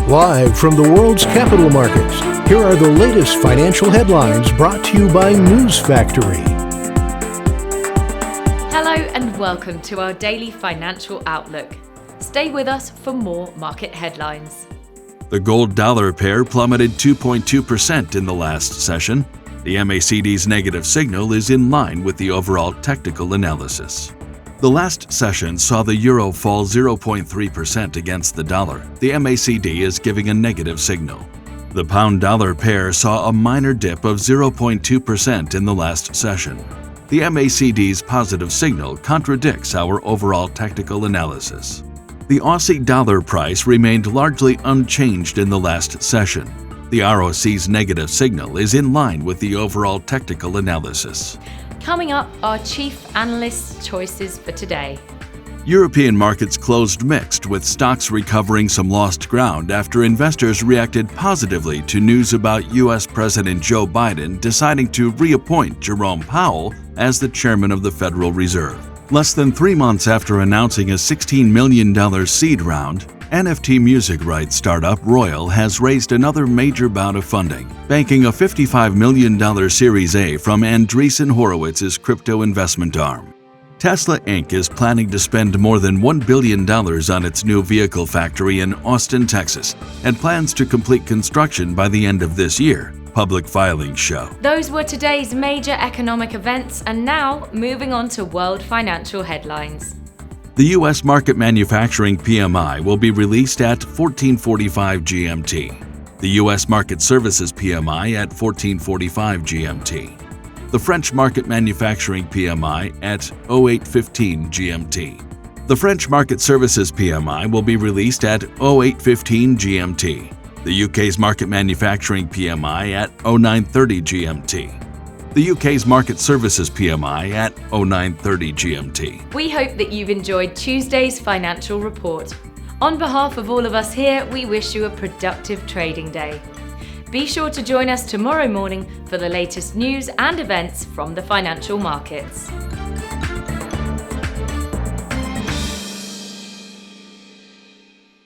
Live from the world's capital markets, here are the latest financial headlines brought to you by News Factory. Hello and welcome to our daily financial outlook. Stay with us for more market headlines. The gold-dollar pair plummeted 2.2% in the last session. The MACD's negative signal is in line with the overall technical analysis. The last session saw the euro fall 0.3% against the dollar. The MACD is giving a negative signal. The pound-dollar pair saw a minor dip of 0.2% in the last session. The MACD's positive signal contradicts our overall technical analysis. The Aussie dollar price remained largely unchanged in the last session. The ROC's negative signal is in line with the overall technical analysis. Coming up, our chief analyst's choices for today. European markets closed mixed, with stocks recovering some lost ground after investors reacted positively to news about U.S. President Joe Biden deciding to reappoint Jerome Powell as the chairman of the Federal Reserve. Less than 3 months after announcing a $16 million seed round, NFT music rights startup Royal has raised another major bout of funding, banking a $55 million Series A from Andreessen Horowitz's crypto investment arm. Tesla Inc. is planning to spend more than $1 billion on its new vehicle factory in Austin, Texas, and plans to complete construction by the end of this year, public filings show. Those were today's major economic events, and now moving on to world financial headlines. The U.S. Market Manufacturing PMI will be released at 14:45 GMT. The U.S. Market Services PMI at 14:45 GMT. The French Market Manufacturing PMI at 08:15 GMT. The French Market Services PMI will be released at 08:15 GMT. The UK's Market Manufacturing PMI at 09:30 GMT. The UK's Market Services PMI at 09:30 GMT. We hope that you've enjoyed Tuesday's financial report. On behalf of all of us here, we wish you a productive trading day. Be sure to join us tomorrow morning for the latest news and events from the financial markets.